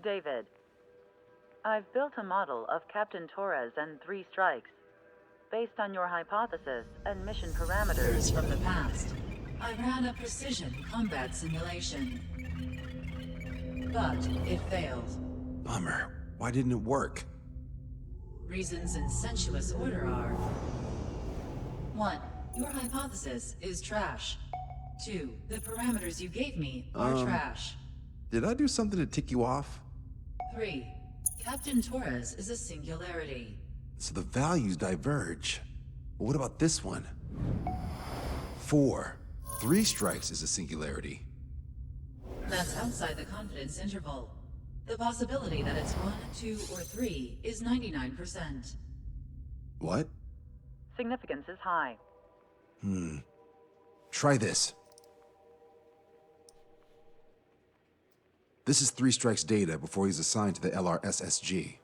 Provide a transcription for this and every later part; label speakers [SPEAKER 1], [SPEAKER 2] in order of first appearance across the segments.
[SPEAKER 1] David, I've built a model of Captain Torres and 3 strikes. Based on your hypothesis and mission parameters
[SPEAKER 2] From the past, I ran a precision combat simulation. But it failed.
[SPEAKER 3] Bummer. Why didn't it work?
[SPEAKER 2] Reasons in sensuous order are: 1. Your hypothesis is trash. 2. The parameters you gave me are trash.
[SPEAKER 3] Did I do something to tick you off?
[SPEAKER 2] 3. Captain Torres is a singularity.
[SPEAKER 3] So the values diverge. But what about this one? 4. 3 strikes is a singularity.
[SPEAKER 2] That's outside the confidence interval. The possibility that it's 1, 2, or 3 is 99%.
[SPEAKER 3] What?
[SPEAKER 1] Significance is high.
[SPEAKER 3] Try this. This is 3 strikes data before he's assigned to the LRSSG.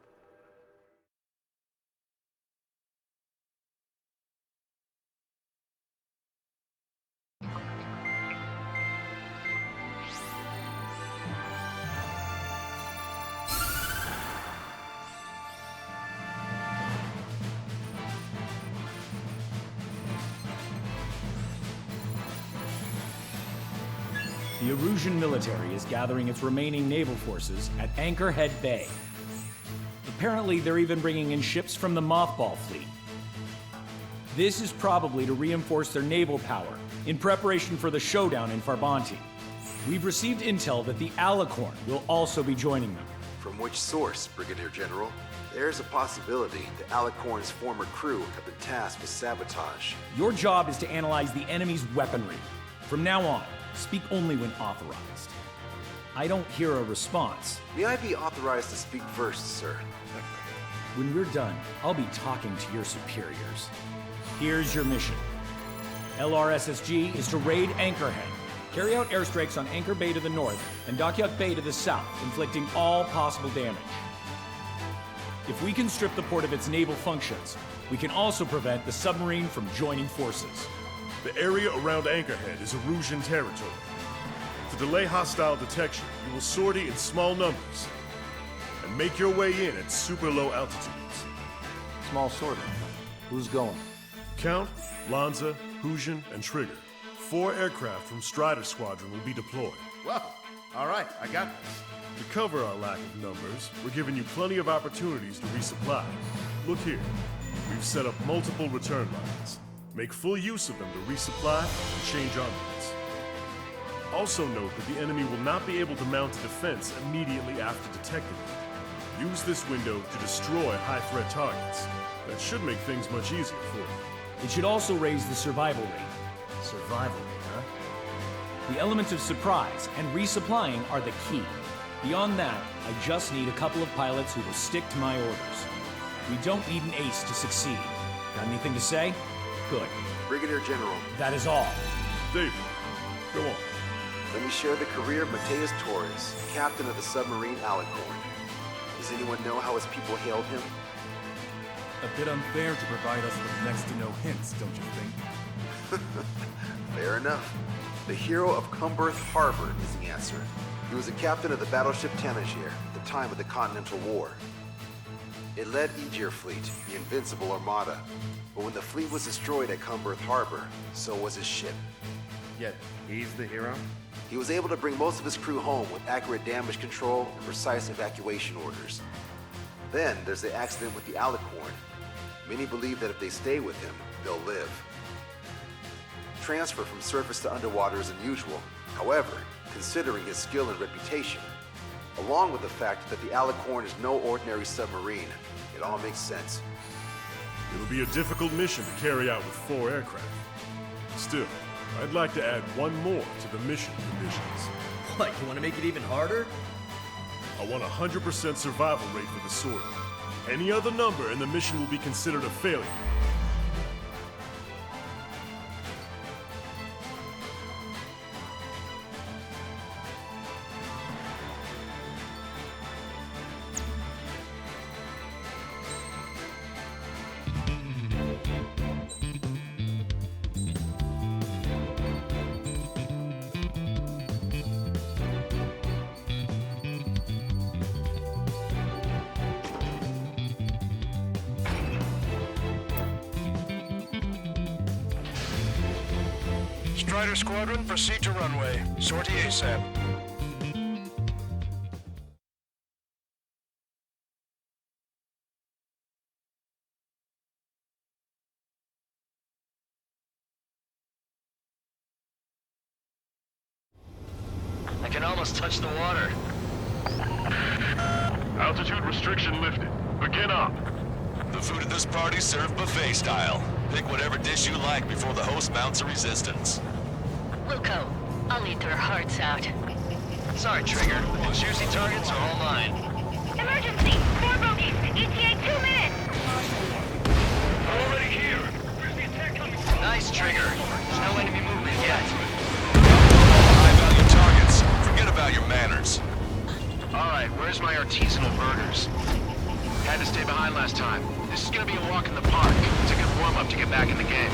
[SPEAKER 4] The Erusian military is gathering its remaining naval forces at Anchorhead Bay. Apparently, they're even bringing in ships from the Mothball fleet. This is probably to reinforce their naval power in preparation for the showdown in Farbanti. We've received intel that the Alicorn will also be joining them.
[SPEAKER 5] From which source, Brigadier General? There's a possibility the Alicorn's former crew have been tasked with sabotage.
[SPEAKER 4] Your job is to analyze the enemy's weaponry. From now on, speak only when authorized. I don't hear a response.
[SPEAKER 5] May I be authorized to speak first, sir?
[SPEAKER 4] When we're done, I'll be talking to your superiors. Here's your mission. LRSSG is to raid Anchorhead, carry out airstrikes on Anchor Bay to the north and Dockyuk Bay to the south, inflicting all possible damage. If we can strip the port of its naval functions, we can also prevent the submarine from joining forces.
[SPEAKER 6] The area around Anchorhead is Erusian territory. To delay hostile detection, you will sortie in small numbers and make your way in at super low altitudes.
[SPEAKER 7] Small sortie. Who's going?
[SPEAKER 6] Count, Lanza, Huxian, and Trigger. 4 aircraft from Strider Squadron will be deployed.
[SPEAKER 7] Well, all right, I got this.
[SPEAKER 6] To cover our lack of numbers, we're giving you plenty of opportunities to resupply. Look here, we've set up multiple return lines. Make full use of them to resupply and change armaments. Also note that the enemy will not be able to mount a defense immediately after detecting you. Use this window to destroy high-threat targets. That should make things much easier for you.
[SPEAKER 4] It should also raise the survival rate.
[SPEAKER 7] Survival rate, huh?
[SPEAKER 4] The element of surprise and resupplying are the key. Beyond that, I just need a couple of pilots who will stick to my orders. We don't need an ace to succeed. Got anything to say? Good.
[SPEAKER 5] Brigadier General,
[SPEAKER 4] That is all.
[SPEAKER 6] David, go on.
[SPEAKER 5] let me share the career of Mateus Torres, captain of the submarine Alicorn. Does anyone know how his people hailed him?
[SPEAKER 8] A bit unfair to provide us with next to no hints, don't you think?
[SPEAKER 5] Fair enough. The hero of Cumberth Harbor is the answer. He was a captain of the battleship Tanager at the time of the Continental War. It led Aegir Fleet, the Invincible Armada. But when the fleet was destroyed at Cumberth Harbor, so was his ship.
[SPEAKER 7] Yet, he's the hero?
[SPEAKER 5] He was able to bring most of his crew home with accurate damage control and precise evacuation orders. Then there's the accident with the Alicorn. Many believe that if they stay with him, they'll live. Transfer from surface to underwater is unusual. However, considering his skill and reputation, along with the fact that the Alicorn is no ordinary submarine, it all makes sense.
[SPEAKER 6] It'll be a difficult mission to carry out with 4 aircraft. Still, I'd like to add one more to the mission conditions.
[SPEAKER 9] What, you want to make it even harder?
[SPEAKER 6] I want 100% survival rate for the sortie. Any other number and the mission will be considered a failure.
[SPEAKER 10] Strider Squadron, proceed to runway. Sortie ASAP.
[SPEAKER 9] I can almost touch the water.
[SPEAKER 6] Altitude restriction lifted. Begin up.
[SPEAKER 11] The food at this party's served buffet style. Pick whatever dish you like before the host mounts a resistance.
[SPEAKER 12] Wilco, I'll eat their hearts out.
[SPEAKER 9] Sorry, Trigger, but the juicy targets are all mine.
[SPEAKER 12] Emergency! 4 bogeys! ETA 2 minutes!
[SPEAKER 10] Already here. Where's the attack coming from?
[SPEAKER 9] Nice, Trigger. There's no enemy movement yet.
[SPEAKER 11] High-value targets. Forget about your manners.
[SPEAKER 10] Alright, where's my artisanal burgers? Had to stay behind last time. This is gonna be a walk in the park. It's a good warm-up to get back in the game.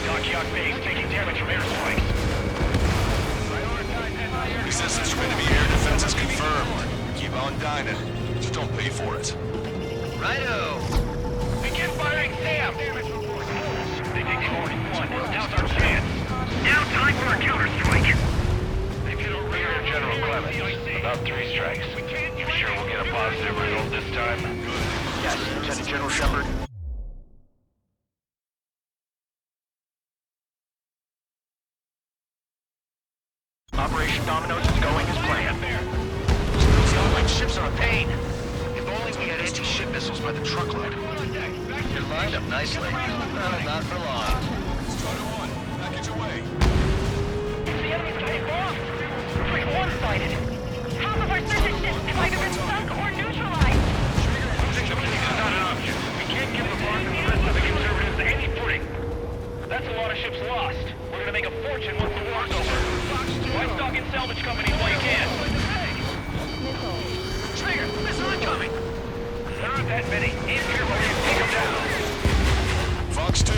[SPEAKER 10] Dockyard base taking damage from airstrikes.
[SPEAKER 11] Resistance to enemy air defense is confirmed. Keep on dining. Just don't pay for it.
[SPEAKER 9] Righto!
[SPEAKER 10] Begin firing Sam! They take the 41. Now's our chance. Now time for a counterstrike. Brigadier General Clemens, about 3 strikes. You sure we'll get a positive result this time?
[SPEAKER 9] Yes, Lieutenant General Shepard.
[SPEAKER 10] Operation Dominoes is going as planned. Those Allied ships are a pain. If only we had anti-ship missiles by the truckload.
[SPEAKER 9] You're lined up nicely. Not for long.
[SPEAKER 11] Strider 1, package away.
[SPEAKER 12] The enemy's getting bombed! We're one-sided! Half of our surface ships have either been sunk or neutralized!
[SPEAKER 10] Losing the fleet is not an option. We can't give the Bond and the rest of the conservatives any footing. That's a lot of ships lost. We're gonna make a fortune once the war's over. Buy stock in salvage companies while you can.
[SPEAKER 9] Trigger, missile incoming!
[SPEAKER 10] There aren't that many. Aim carefully and take them down.
[SPEAKER 11] Fox 2.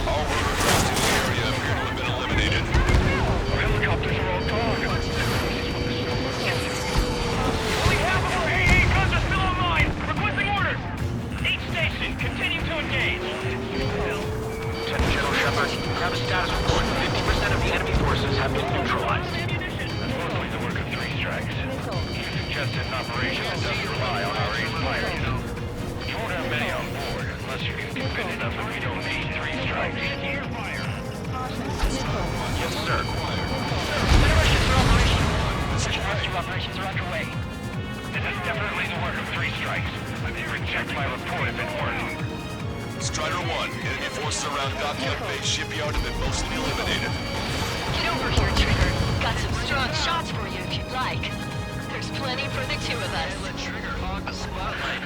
[SPEAKER 11] All rotorcraft in the area appear to have been eliminated.
[SPEAKER 10] Our helicopters are all gone. Only half of our AA guns are still online. Requesting orders. Each station, continue to engage. Lieutenant General Shepard, have a status report. 50% of the enemy forces have been neutralized. That's mostly the work of 3 strikes. You suggested an operation that doesn't rely on our ace fire, you know. You won't have many on board unless you can convince enough that we don't need 3 strikes. Yes, sir.
[SPEAKER 12] Rescue operations are underway.
[SPEAKER 10] This is definitely the work of 3 strikes. I'd reject my report if it weren't.
[SPEAKER 11] Strider 1, enemy forces around Dockyard Base shipyard have been mostly eliminated.
[SPEAKER 12] Get over here, Trigger. Got some strong shots for you if you'd like. There's plenty for the 2 of us.
[SPEAKER 9] Let Trigger hog the spotlight.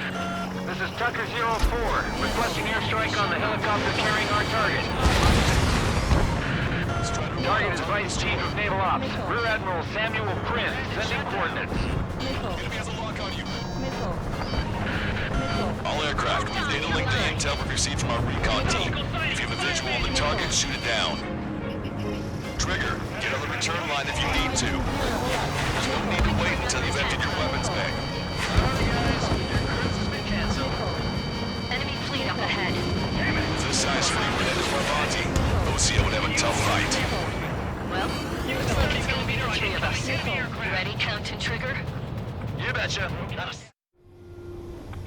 [SPEAKER 10] This is Tucker 04, requesting airstrike on the helicopter carrying our target. Target is Vice Chief of Naval Ops, Rear Admiral Samuel Prince, sending coordinates.
[SPEAKER 11] Enemy has a lock on you. All aircraft, data link to intel we received from our recon team. If you have a visual on the target, shoot it down. Trigger, get on the return line if you need to. There's no need to wait until you've emptied your weapons bag.
[SPEAKER 12] Enemy fleet up ahead.
[SPEAKER 11] If this size fleet were headed for Avanti, OCO would have a tough fight.
[SPEAKER 12] Well, looks like it's gonna be the 3 of us. You ready, Captain Trigger?
[SPEAKER 9] You betcha.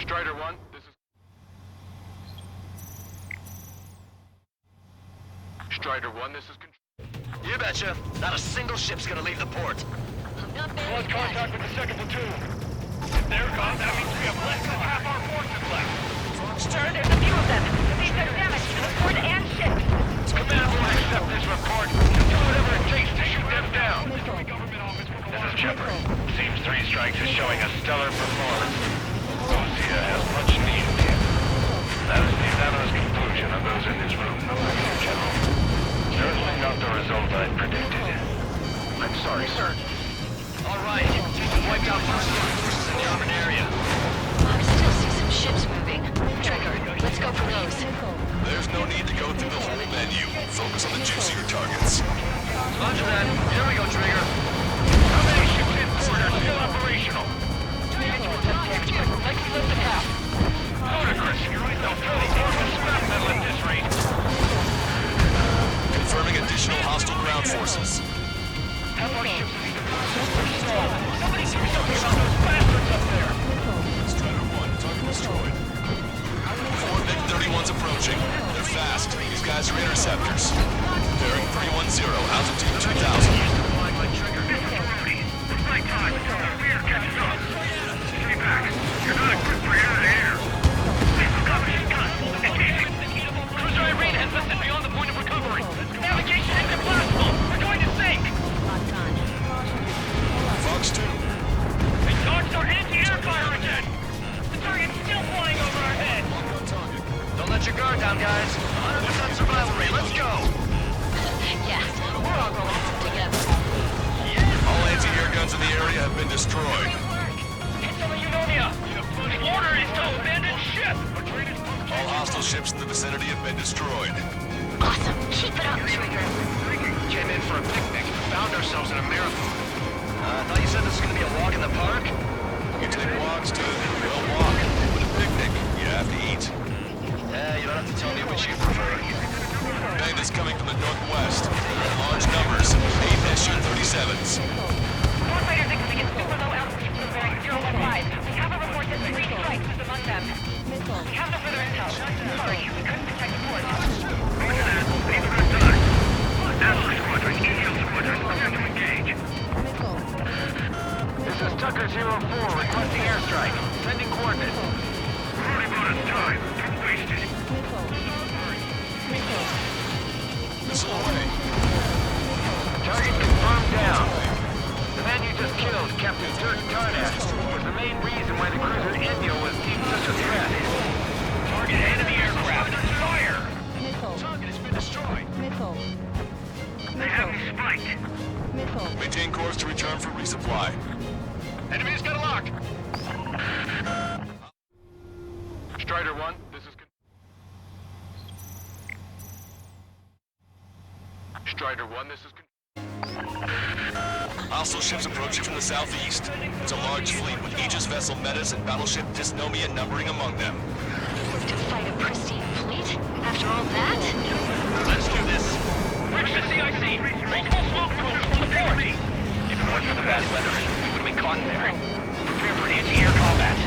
[SPEAKER 10] Strider 1, this is... Strider 1, this is...
[SPEAKER 9] You betcha. Not a single ship's gonna leave the port.
[SPEAKER 12] I'm not bad
[SPEAKER 10] Close
[SPEAKER 12] at that.
[SPEAKER 10] contact with the 2nd platoon. If they're gone, that means we have less than half our forces left.
[SPEAKER 12] Sir, there's a few of them. They've done damage to the port and ship.
[SPEAKER 10] Command will accept this report and do whatever it takes to shoot them down. This is Shepard. Seems 3 strikes is showing a stellar performance. Lucia has much needed him. That is the unanimous conclusion of those in this room, Brigadier General. Certainly not the result I predicted. I'm sorry, sir.
[SPEAKER 9] All right. You wiped out most of the forces in the urban area.
[SPEAKER 12] I still see some ships moving. Trigger, let's go for those.
[SPEAKER 11] There's no need to go through the whole menu. Focus on the juicier targets.
[SPEAKER 9] Roger that. Here we go, Trigger.
[SPEAKER 10] How many ships in port are still operational?
[SPEAKER 11] Neutralize your interceptors. Bearing 310, altitude 2000.
[SPEAKER 10] Flight time until the rear catches up. Stay back. You're not equipped for air-to-air. Cruiser Irene has lifted beyond the point of recovery. Navigation is impossible. We're going to sink.
[SPEAKER 11] Fox 2.
[SPEAKER 10] They launched our anti-air fire again. The target's still flying over our heads.
[SPEAKER 9] Don't let your guard down, guys. 100% survival rate. Let's go.
[SPEAKER 12] Yeah, we're all going together.
[SPEAKER 11] All anti-air guns in the area have been destroyed.
[SPEAKER 10] It's on the Eunonia. The order is to abandon ship.
[SPEAKER 11] All hostile ships in the vicinity have been destroyed.
[SPEAKER 12] Awesome. Keep it up, Trigger.
[SPEAKER 9] Came in for a picnic. Found ourselves in a marathon. I thought you said this was going to be a walk in the park?
[SPEAKER 11] You take walks, dude. Well, walk. With a picnic, you have to eat.
[SPEAKER 9] You don't have to tell me which you prefer.
[SPEAKER 11] Bandits coming from the northwest. In large numbers. 8 SU-37s.
[SPEAKER 12] Warfighters exiting at super low altitude from bearing 015. We have a report that 3 strikes is among them. We have no further intel. Sorry, we couldn't detect a port.
[SPEAKER 10] Roger that. Leave a good time. National Squadron, EL Squadron, clear to engage.
[SPEAKER 9] This is Tucker 04 requesting airstrike. Sending coordinates.
[SPEAKER 10] We're running out of time. Don't waste it.
[SPEAKER 11] Missile away.
[SPEAKER 9] Target confirmed down. The man you just killed, Captain Dirk Tarnack, was the main reason why the cruiser India was deemed such a threat.
[SPEAKER 10] Target enemy aircraft. Fire!
[SPEAKER 11] Target has been destroyed.
[SPEAKER 10] They have me spiked.
[SPEAKER 11] Maintain course to return for resupply.
[SPEAKER 9] Enemy's got a lock! Strider 1, this is... Strider 1, this is...
[SPEAKER 11] Hostile ships approaching from the southeast. It's a large fleet with Aegis vessel Metas and battleship Dysnomia numbering among them.
[SPEAKER 12] To fight a pristine fleet? After all that?
[SPEAKER 10] Let's do this. Reach the CIC. Multiple smoke probes from the port. If it weren't for the bad weather, we would have been caught in there. Prepare for anti-air combat.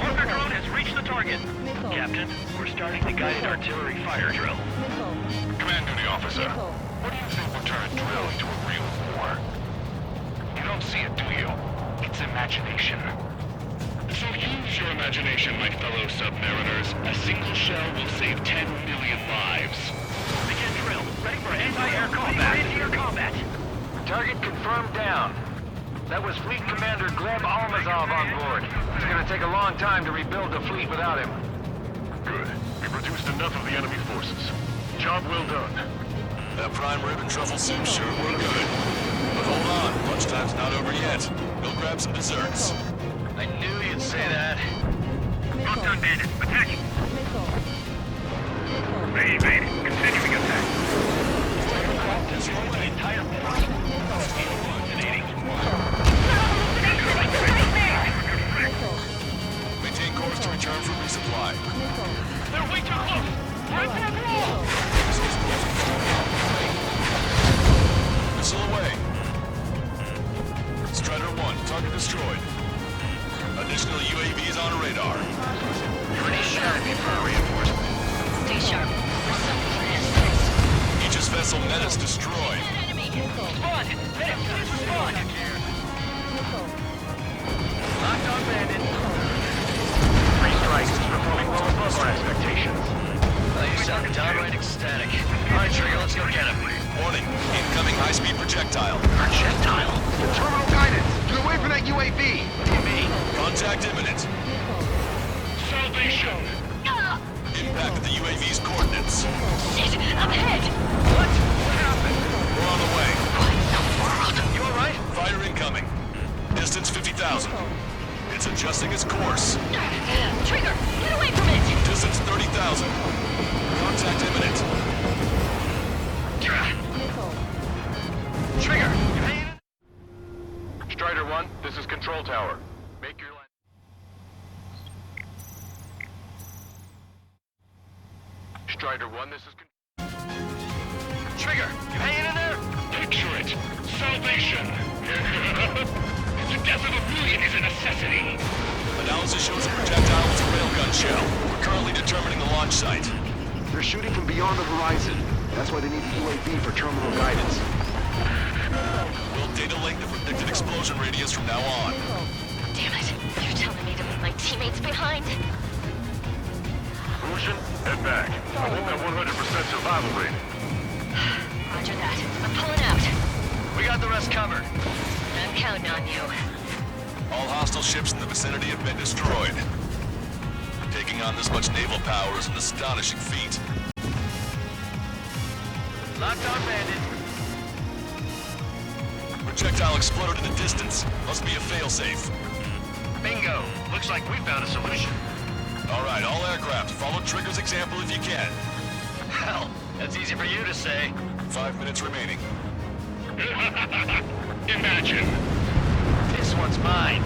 [SPEAKER 10] Warfare drone has reached the target. Captain, we're starting the guided artillery fire drill.
[SPEAKER 6] Command duty officer. What do you think will turn a drill into a real war? You don't see it, do you? It's imagination. So use your imagination, my fellow submariners. A single shell will save 10 million lives.
[SPEAKER 10] Begin drill. Ready for anti-air combat. Anti-air combat.
[SPEAKER 9] Target confirmed down. That was Fleet Commander Gleb Almazov on board. It's gonna take a long time to rebuild the fleet without him.
[SPEAKER 6] Good. We've reduced enough of the enemy forces. Job well done.
[SPEAKER 11] That prime rib and truffle soup sure were good. But hold on, lunchtime's not over yet. Go grab some desserts.
[SPEAKER 9] I knew you'd say that.
[SPEAKER 10] Not done, bandit. Attacking. Ready, bandit. Continuing attack. Destroy the entire force.
[SPEAKER 11] Maintain course to return for resupply.
[SPEAKER 10] They're way too close. Right for the wall.
[SPEAKER 11] Missile away. Strider 1, target destroyed. Additional UAVs on radar.
[SPEAKER 9] Pretty sharp for reinforcement.
[SPEAKER 12] Stay sharp. We're sucking for airstrikes.
[SPEAKER 11] Aegis vessel Metas destroyed.
[SPEAKER 12] Enemy.
[SPEAKER 10] Respond. Medics, please respond.
[SPEAKER 9] Locked on bandit.
[SPEAKER 10] 3 strikes is performing well above our expectations.
[SPEAKER 9] Well, you sound downright ecstatic. All right, Trigger, let's go get him.
[SPEAKER 11] Warning, incoming high-speed projectile.
[SPEAKER 10] Projectile?
[SPEAKER 5] The terminal guidance! Get away from that UAV!
[SPEAKER 10] What do you mean?
[SPEAKER 11] Contact imminent.
[SPEAKER 10] Salvation.
[SPEAKER 11] Impact at the UAV's coordinates.
[SPEAKER 12] Shit, up ahead.
[SPEAKER 10] What? What happened?
[SPEAKER 11] We're on the way.
[SPEAKER 12] What in the world?
[SPEAKER 11] You alright? Fire incoming. Distance 50,000. It's adjusting its course.
[SPEAKER 12] Trigger, get away from it.
[SPEAKER 11] Distance 30,000. Contact imminent.
[SPEAKER 10] Trigger, you hanging in?
[SPEAKER 6] Strider 1, this is Control Tower. Make your line. Strider 1, this is...
[SPEAKER 10] Trigger, you hanging in there?
[SPEAKER 6] Picture it. Salvation. The death of a million is a necessity.
[SPEAKER 11] Analysis shows the projectile was a railgun shell. We're currently determining the launch site.
[SPEAKER 5] Their shooting from beyond the horizon. That's why they need the UAV for terminal guidance.
[SPEAKER 11] We'll data link the predicted explosion radius from now on.
[SPEAKER 12] Damn it. You're telling me to leave my teammates behind?
[SPEAKER 6] Huxian, head back. I want that 100% survival rate.
[SPEAKER 12] Roger that. I'm pulling out.
[SPEAKER 9] We got the rest covered.
[SPEAKER 12] I'm counting on you.
[SPEAKER 11] All hostile ships in the vicinity have been destroyed. Taking on this much naval power is an astonishing feat.
[SPEAKER 9] Locked on bandit.
[SPEAKER 11] Projectile exploded in the distance. Must be a failsafe.
[SPEAKER 9] Bingo. Looks like we found a solution.
[SPEAKER 11] All right, all aircraft, follow Trigger's example if you can.
[SPEAKER 9] Hell, that's easy for you to say.
[SPEAKER 11] 5 minutes remaining.
[SPEAKER 9] Imagine. This one's mine.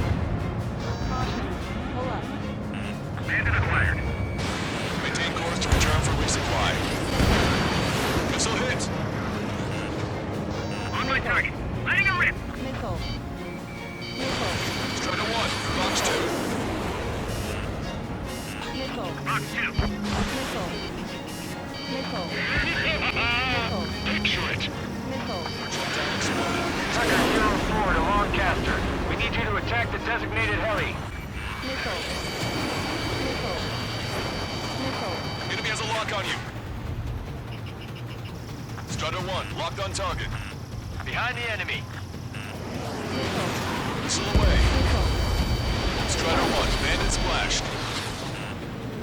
[SPEAKER 9] Bandit acquired.
[SPEAKER 11] Maintain course to return for resupply. Missile hit.
[SPEAKER 9] On my target. Letting a rip.
[SPEAKER 13] Missile.
[SPEAKER 11] Strider 1, Box 2.
[SPEAKER 13] Missile.
[SPEAKER 9] Box 2.
[SPEAKER 13] Missile.
[SPEAKER 9] Picture it.
[SPEAKER 13] Missile.
[SPEAKER 9] Tucker 04 to Longcaster. We need you to attack the designated heli.
[SPEAKER 13] Missile.
[SPEAKER 11] Enemy has a lock on you. Strider 1, locked on target.
[SPEAKER 9] Behind the enemy.
[SPEAKER 11] Missile away. Strider 1, bandit splashed.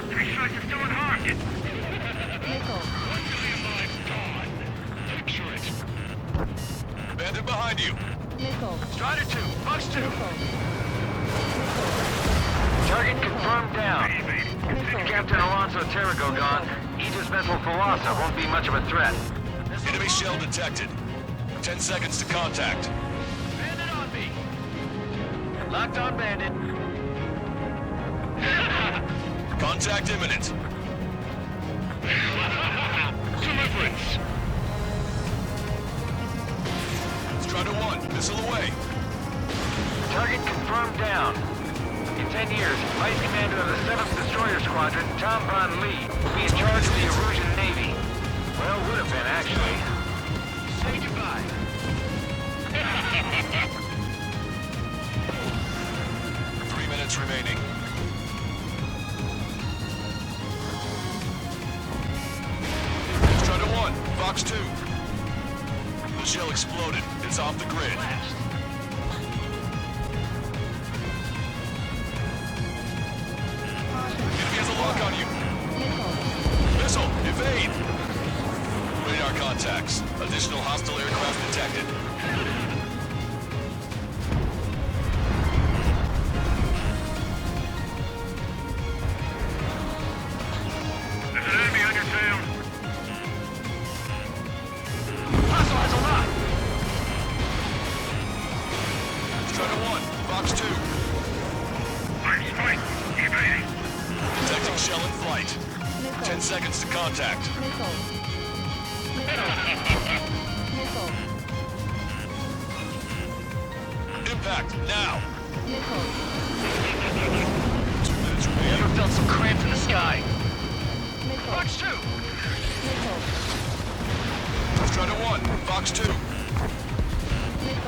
[SPEAKER 9] 3 strikes are still unharmed. Picture it.
[SPEAKER 11] Bandit behind you.
[SPEAKER 9] Strider 2, Box 2. Target confirmed down. Captain Alonso Terrigo gone. Aegis vessel Thalassa won't be much of a threat.
[SPEAKER 11] Enemy shell detected. 10 seconds to contact.
[SPEAKER 9] Bandit on me. Locked on bandit.
[SPEAKER 11] Contact imminent.
[SPEAKER 9] Deliverance.
[SPEAKER 11] Strider 1, missile away.
[SPEAKER 9] Target confirmed down. In 10 years, Vice Commander of the 7th Destroyer Squadron, Tom Von Lee, will be in charge of the Erusian Navy. Well, would have been, actually. Say goodbye.
[SPEAKER 11] 3 minutes remaining. Strider 1, Fox 2. The shell exploded. It's off the grid. Enemy has a lock on you. Missile, evade. Radar contacts. Additional hostile aircraft detected.
[SPEAKER 9] There's an enemy on your tail. Hostile has a lock.
[SPEAKER 11] Strider 1, Fox 2.
[SPEAKER 9] Fire strike. Evading.
[SPEAKER 11] Detecting shell in flight. 10 seconds to contact. Impact, now. 2 minutes remaining.
[SPEAKER 9] Ever felt some cramp in the sky? Fox 2.
[SPEAKER 11] Strider 1, Fox 2.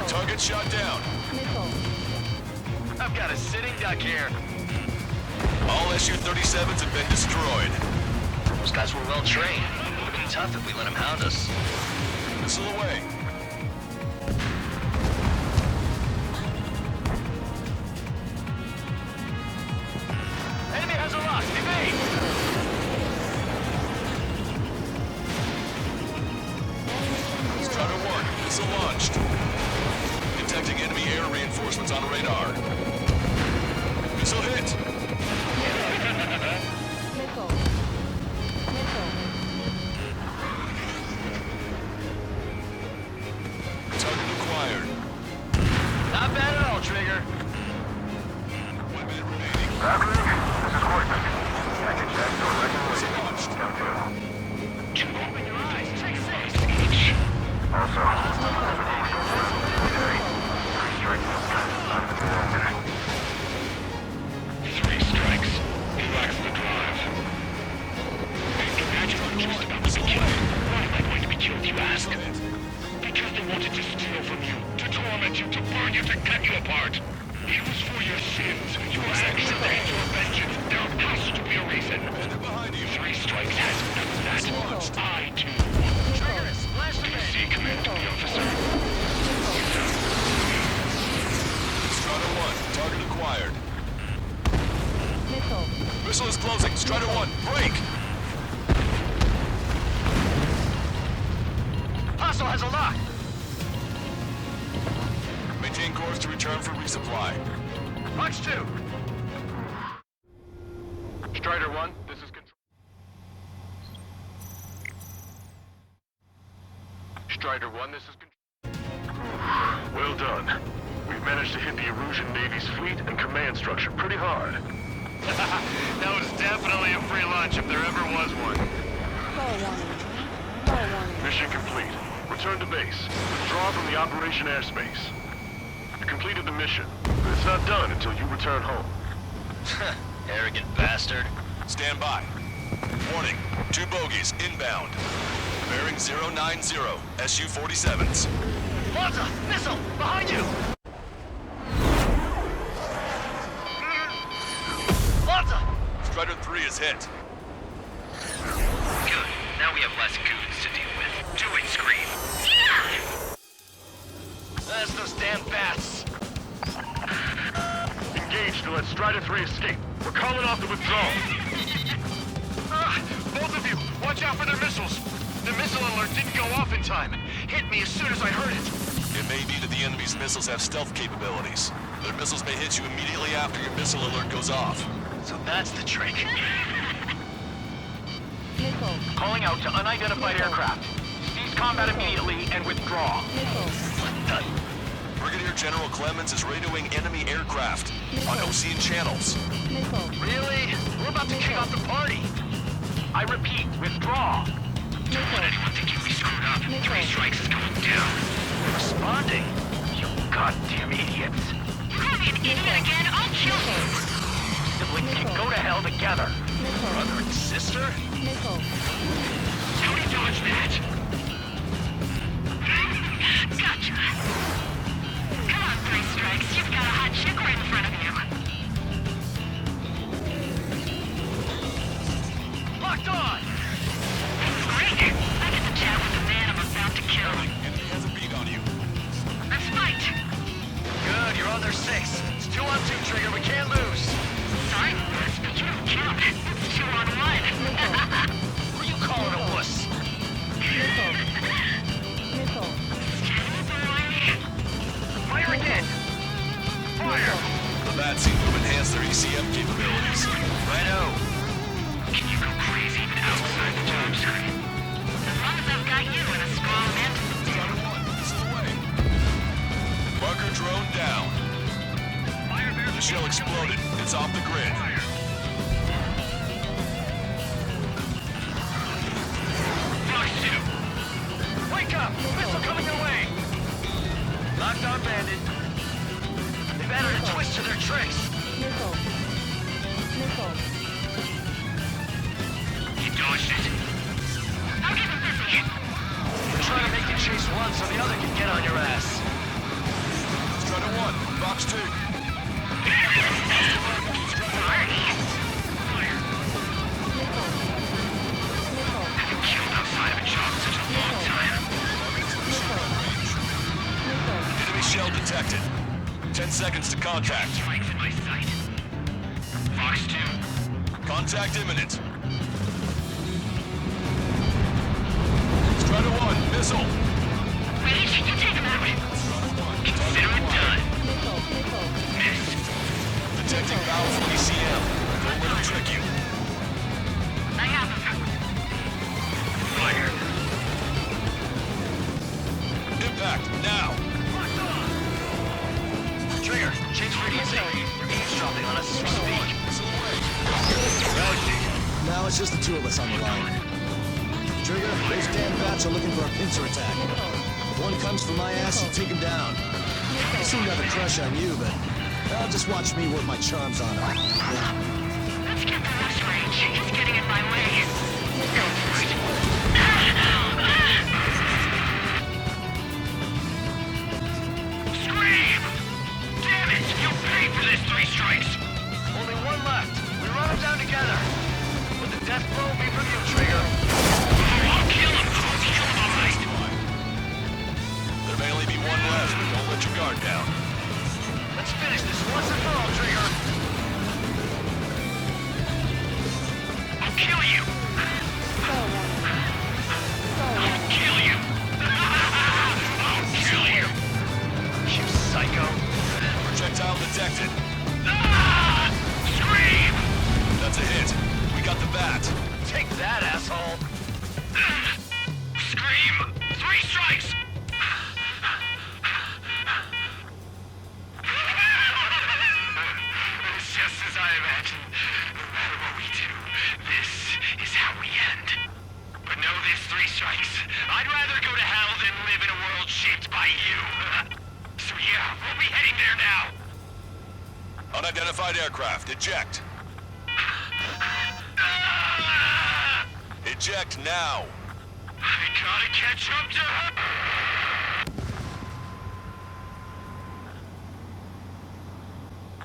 [SPEAKER 11] Target shot down.
[SPEAKER 9] I've got a sitting duck here.
[SPEAKER 11] All Su-37s have been destroyed.
[SPEAKER 9] Those guys were well trained. It would be tough if we let them hound us.
[SPEAKER 11] Missile away.
[SPEAKER 9] Enemy has a lock. Evade.
[SPEAKER 11] Strider 1, missile launched. Detecting enemy air reinforcements on radar. Missile hit. Missile is closing. Strider 1, break!
[SPEAKER 10] Hostile has a lock.
[SPEAKER 11] Maintain course to return for resupply.
[SPEAKER 10] Watch 2. Strider 1, this is control. Strider 1, this is control. Well done. We've managed to hit the Erusian Navy's fleet and command structure pretty hard. That was definitely a free lunch if there ever was one. Mission complete. Return to base. Withdraw from the operation airspace. You completed the mission, but it's not done until you return home.
[SPEAKER 11] Arrogant bastard. Stand by. Warning, 2 bogies inbound. Bearing 090, SU-47s.
[SPEAKER 10] Lanza! Missile! Behind you! Lanza!
[SPEAKER 11] Strider 3 is hit.
[SPEAKER 9] Good. Now we have less goons to deal with. Do it, Scream.
[SPEAKER 10] That's those damn bats. Engage to let Strider 3 escape. We're calling off the withdrawal. Both of you, watch out for their missiles. The missile alert didn't go off in time. Hit me as soon as I heard it.
[SPEAKER 11] It may be that the enemy's missiles have stealth capabilities. Their missiles may hit you immediately after your missile alert goes off.
[SPEAKER 10] So that's the trick.
[SPEAKER 13] Missile.
[SPEAKER 10] Calling out to unidentified aircraft. Cease combat immediately and withdraw.
[SPEAKER 13] Missile.
[SPEAKER 11] Brigadier General Clemens is radioing enemy aircraft on Huxian channels.
[SPEAKER 13] Missile.
[SPEAKER 10] Really? We're about to kick off the party. I repeat, withdraw.
[SPEAKER 9] Don't let anyone think you'll be screwed up. 3 strikes is going down.
[SPEAKER 10] Responding? You goddamn idiots.
[SPEAKER 12] You call me an idiot again, I'll kill you.
[SPEAKER 10] Siblings can go to hell together. Brother and sister?
[SPEAKER 13] Missile.
[SPEAKER 9] Don't dodge that.
[SPEAKER 12] Gotcha. Come on, 3 strikes. You've got a hot chick right in front of you.
[SPEAKER 10] Locked on!
[SPEAKER 12] Great. I get to chat with the man I'm about to kill.
[SPEAKER 11] Enemy has a beat on you.
[SPEAKER 12] Let's fight.
[SPEAKER 10] Good, you're on their 6. It's 2 on 2, Trigger. We can't lose.
[SPEAKER 12] Sorry, but you don't count. It's 2 on 1.
[SPEAKER 10] Who are you calling a wuss?
[SPEAKER 13] Missile. Missile.
[SPEAKER 10] Fire again! Fire!
[SPEAKER 11] The bats seem to have enhanced their ECM capabilities.
[SPEAKER 10] Righto.
[SPEAKER 9] Can you go crazy even outside the job screen?
[SPEAKER 12] As long as I've got you in a strong man.
[SPEAKER 11] Strider 1, this is the way. Bunker drone down. The shell exploded. It's off the grid.
[SPEAKER 10] Fox 2! Wake up! Missile coming your way! Locked on, Bandit. They've added a twist to their tricks.
[SPEAKER 13] Missile. Missile.
[SPEAKER 9] You dodged it.
[SPEAKER 12] I'll get him busy.
[SPEAKER 10] We're trying to make you chase one so the other can get on your ass.
[SPEAKER 11] Strider 1, Fox 2.
[SPEAKER 9] Haven't killed outside of a job in such a long time.
[SPEAKER 11] Enemy shell detected. 10 seconds to contact.
[SPEAKER 9] Strikes in my sight. Fox 2.
[SPEAKER 11] Contact imminent. Strider 1, missile.
[SPEAKER 12] Wait, you take him out.
[SPEAKER 9] Consider it done. Missed.
[SPEAKER 11] Detecting powerful ECM. Don't let him trick you.
[SPEAKER 12] I have him.
[SPEAKER 9] Fire.
[SPEAKER 11] Impact, now.
[SPEAKER 10] Trigger, change frequency. You're eavesdropping on us as we speak.
[SPEAKER 14] Now it's just the 2 of us on the line. Trigger, those damn bats are looking for a pincer attack. If one comes for my ass, you take him down. I seem to have a crush on you, but just watch me work my charms on her.
[SPEAKER 12] Let's get the rest range. He's getting in my way. Go for it.
[SPEAKER 9] Scream! Damn it! You paid for this 3 strikes!
[SPEAKER 10] Only one left. We run them down together. Would the death blow be from you, Trigger?
[SPEAKER 9] I'll kill him! I'll kill him, all right!
[SPEAKER 11] There may only be one left, but don't let your guard down.
[SPEAKER 10] Let's finish this once and for all, Trigger.
[SPEAKER 11] bat.
[SPEAKER 10] Take that, asshole! Scream! 3 strikes! It's just as I imagined. No matter what we do, this is how we end. But know this, 3 strikes. I'd rather go to hell than live in a world shaped by you. So yeah, we'll be heading there now.
[SPEAKER 11] Unidentified aircraft, eject. Eject now.
[SPEAKER 10] I gotta catch up to her.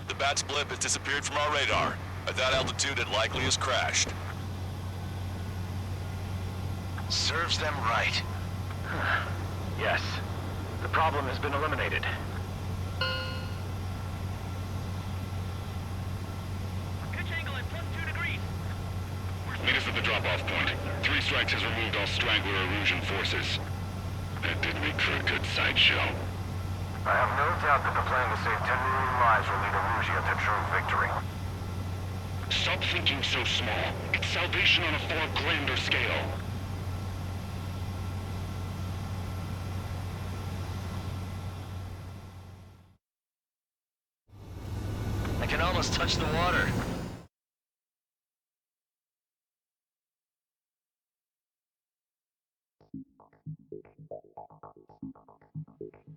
[SPEAKER 11] The bat's blip has disappeared from our radar. At that altitude, it likely has crashed.
[SPEAKER 9] Serves them right. Yes. The problem has been eliminated.
[SPEAKER 10] Pitch angle at +2 degrees.
[SPEAKER 15] Meet us at the drop-off point. 3 strikes has removed all Strangler Erusian forces. That did make for a good sideshow.
[SPEAKER 9] I have no doubt that the plan to save 10 million lives will lead Erusia to true victory.
[SPEAKER 15] Stop thinking so small. It's salvation on a far grander scale.
[SPEAKER 10] I can almost touch the water.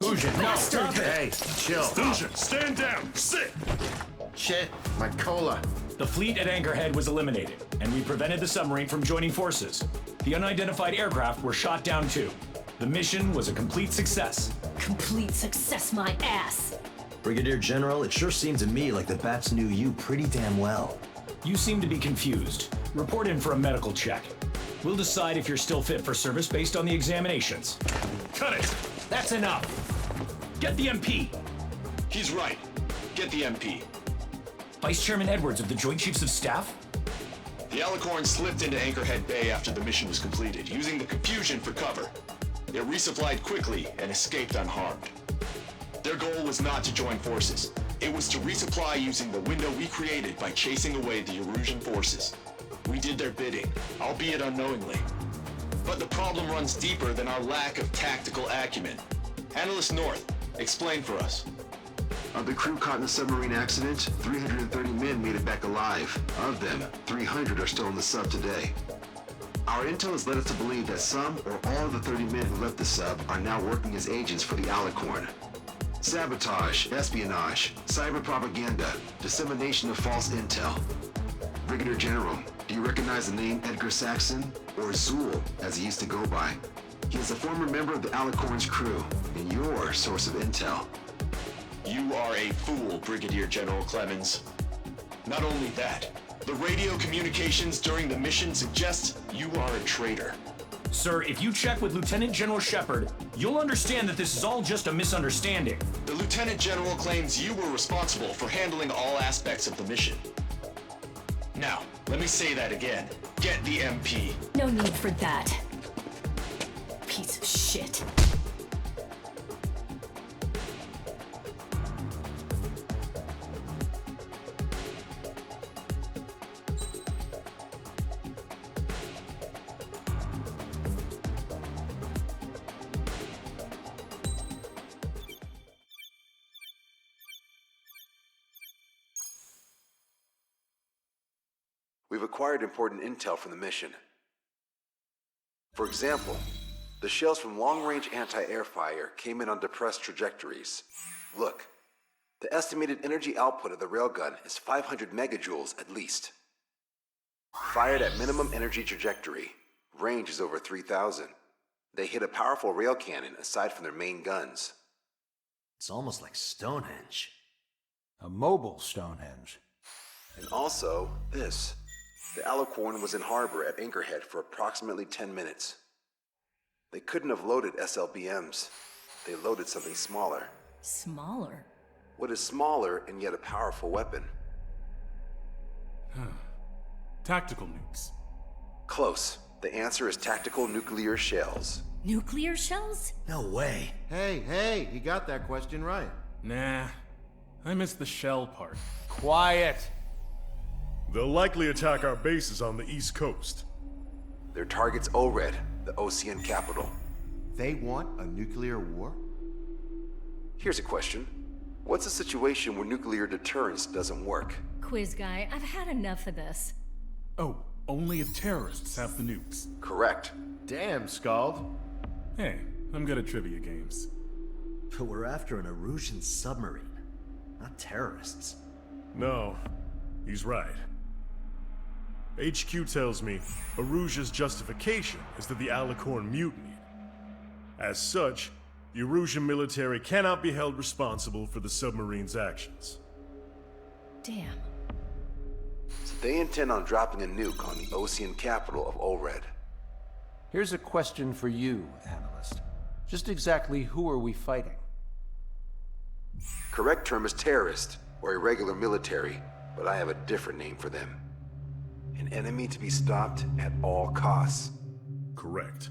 [SPEAKER 7] Huxian, no!
[SPEAKER 13] Stop it.
[SPEAKER 7] Hey, chill.
[SPEAKER 6] Huxian, stand down! Sit!
[SPEAKER 7] Shit, my cola.
[SPEAKER 4] The fleet at Anchorhead was eliminated, and we prevented the submarine from joining forces. The unidentified aircraft were shot down too. The mission was a complete success.
[SPEAKER 13] Complete success, my ass.
[SPEAKER 14] Brigadier General, it sure seemed to me like the bats knew you pretty damn well.
[SPEAKER 4] You seem to be confused. Report in for a medical check. We'll decide if you're still fit for service based on the examinations.
[SPEAKER 6] Cut it!
[SPEAKER 4] That's enough! Get the MP!
[SPEAKER 11] He's right. Get the MP.
[SPEAKER 4] Vice Chairman Edwards of the Joint Chiefs of Staff?
[SPEAKER 11] The Alicorn slipped into Anchorhead Bay after the mission was completed, using the confusion for cover. It resupplied quickly and escaped unharmed. Their goal was not to join forces. It was to resupply using the window we created by chasing away the Erusian forces. We did their bidding, albeit unknowingly. But the problem runs deeper than our lack of tactical acumen. Analyst North, explain for us.
[SPEAKER 5] Of the crew caught in the submarine accident, 330 men made it back alive. Of them, 300 are still in the sub today. Our intel has led us to believe that some or all of the 30 men who left the sub are now working as agents for the Alicorn. Sabotage, espionage, cyber propaganda, dissemination of false intel. Brigadier General, do you recognize the name Edgar Saxon, or Zool, as he used to go by? He is a former member of the Alicorn's crew, and your source of intel.
[SPEAKER 11] You are a fool, Brigadier General Clemens. Not only that, the radio communications during the mission suggest you are a traitor.
[SPEAKER 4] Sir, if you check with Lieutenant General Shepard, you'll understand that this is all just a misunderstanding.
[SPEAKER 11] The Lieutenant General claims you were responsible for handling all aspects of the mission. Now, let me say that again. Get the MP.
[SPEAKER 13] No need for that. Piece of shit.
[SPEAKER 5] We've acquired important intel from the mission. For example, the shells from long-range anti-air fire came in on depressed trajectories. Look, the estimated energy output of the railgun is 500 megajoules at least. Fired at minimum energy trajectory, range is over 3,000. They hit a powerful rail cannon aside from their main guns.
[SPEAKER 14] It's almost like Stonehenge.
[SPEAKER 7] A mobile Stonehenge.
[SPEAKER 5] And also, this. The Alicorn was in harbor at Anchorhead for approximately 10 minutes. They couldn't have loaded SLBMs. They loaded something smaller.
[SPEAKER 13] Smaller?
[SPEAKER 5] What is smaller and yet a powerful weapon?
[SPEAKER 8] Tactical nukes.
[SPEAKER 5] Close. The answer is tactical nuclear shells.
[SPEAKER 13] Nuclear shells?
[SPEAKER 14] No way.
[SPEAKER 7] Hey, he got that question right.
[SPEAKER 8] Nah, I missed the shell part.
[SPEAKER 7] Quiet.
[SPEAKER 6] They'll likely attack our bases on the East Coast.
[SPEAKER 5] Their target's Ored, the Ocean capital.
[SPEAKER 7] They want a nuclear war?
[SPEAKER 5] Here's a question. What's a situation where nuclear deterrence doesn't work?
[SPEAKER 13] Quiz guy, I've had enough of this.
[SPEAKER 8] Oh, only if terrorists have the nukes.
[SPEAKER 5] Correct.
[SPEAKER 7] Damn, Scald.
[SPEAKER 8] Hey, I'm good at trivia games.
[SPEAKER 16] But we're after an Erusian submarine, not terrorists.
[SPEAKER 6] No, he's right. HQ tells me Erusia's justification is that the Alicorn mutinied. As such, the Erusian military cannot be held responsible for the submarine's actions.
[SPEAKER 13] Damn.
[SPEAKER 5] So they intend on dropping a nuke on the Ocean capital of Ored.
[SPEAKER 17] Here's a question for you, analyst. Just exactly who are we fighting?
[SPEAKER 5] Correct term is terrorist, or irregular military, but I have a different name for them. An enemy to be stopped at all costs.
[SPEAKER 6] Correct.